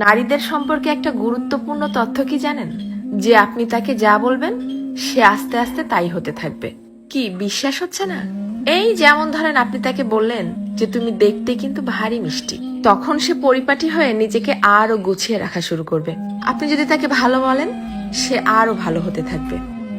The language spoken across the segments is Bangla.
নারীদের সম্পর্কে একটা গুরুত্বপূর্ণ তথ্য কি জানেন? যে আপনি তাকে যা বলবেন সে আস্তে আস্তে তাই হতে থাকবে। কি বিশ্বাস হচ্ছে না? এই যেমন ধরেন আপনি তাকে বললেন যে তুমি দেখতে কিন্তু ভারী মিষ্টি, তখন সে পরিপাটি হয়ে নিজেকে আরো গুছিয়ে রাখা শুরু করবে। আপনি যদি তাকে ভালো বলেন সে আরো ভালো হতে থাকবে।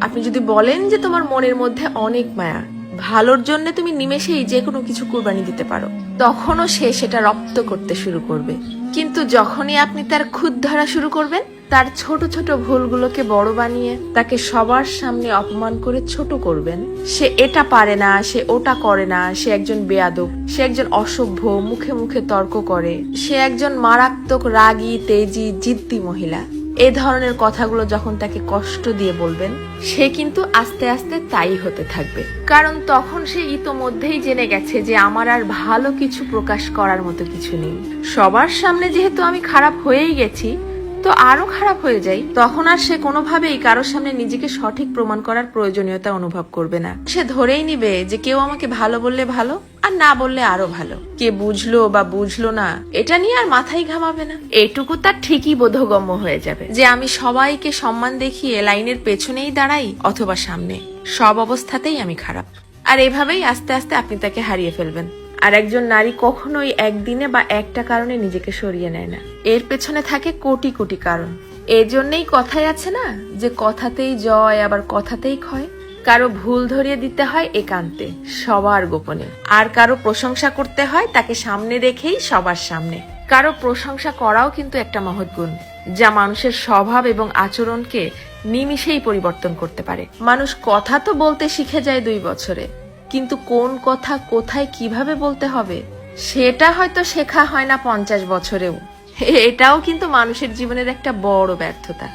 আপনি যদি বলেন যে তোমার মনের মধ্যে অনেক মায়া, ভালোর জন্য তুমি নিমেষেই যে কোনো কিছু কুরবানি দিতে পারো, তখনও সে সেটা রপ্ত করতে শুরু করবে। কিন্তু যখনই আপনি তার খুঁত ধরা শুরু করবেন, তার ছোট ছোট ভুলগুলোকে বড় বানিয়ে তাকে সবার সামনে অপমান করে ছোট করবেন, সে এটা পারে না, সে ওটা করে না, সে একজন বেয়াদব, সে একজন অসভ্য, মুখে মুখে তর্ক করে, সে একজন মারাত্মক রাগী, তেজি, জিদ্দি মহিলা, এ ধরনের কথাগুলো যখন তাকে কষ্ট দিয়ে বলবেন, সে কিন্তু আস্তে আস্তে তাই হতে থাকবে। কারণ তখন সে ইতোমধ্যেই জেনে গেছে যে আমার আর ভালো কিছু প্রকাশ করার মতো কিছু নেই। সবার সামনে যেহেতু আমি খারাপ হয়েই গেছি, তো আরো খারাপ হয়ে যাই, তখন আর সে কোনোভাবেই কারোর সামনে নিজেকে সঠিক প্রমাণ করার প্রয়োজনীয়তা অনুভব করবে না। সে ধরেই নিবে যে কেউ আমাকে ভালো বললে ভালো, আর না বললে আরো ভালো। কে বুঝলো বা বুঝলো না এটা নিয়ে আর মাথায় ঘামাবে না। এটুকু তার ঠিকই বোধগম্য হয়ে যাবে যে আমি সবাইকে সম্মান দেখিয়ে লাইনের পেছনেই দাঁড়াই অথবা সামনে, সব অবস্থাতেই আমি খারাপ। আর এভাবেই আস্তে আস্তে আপনি তাকে হারিয়ে ফেলবেন। আর একজন নারী কখনোই একদিনে বা একটা কারণে নিজেকে সরিয়ে নেয় না, এর পেছনে থাকে কোটি কোটি কারণ। এজন্যই কথায় আছে না যে কথাতেই জয় আবার কথাতেই ক্ষয়। কারো ভুল ধরিয়ে দিতে হয় একান্তে, সবার গোপনে। আর কারো প্রশংসা করতে হয় তাকে সামনে রেখেই, সবার সামনে। কারো প্রশংসা করাও কিন্তু একটা মহৎ গুণ, যা মানুষের স্বভাব এবং আচরণকে নিমিষেই পরিবর্তন করতে পারে। মানুষ কথা তো বলতে শিখে যায় 2 বছরে, কিন্তু কোন কথা কোথায় কিভাবে বলতে হবে সেটা হয়তো শেখা হয় না 50 বছরেও। এটাও কিন্তু মানুষের জীবনের একটা বড় ব্যর্থতা।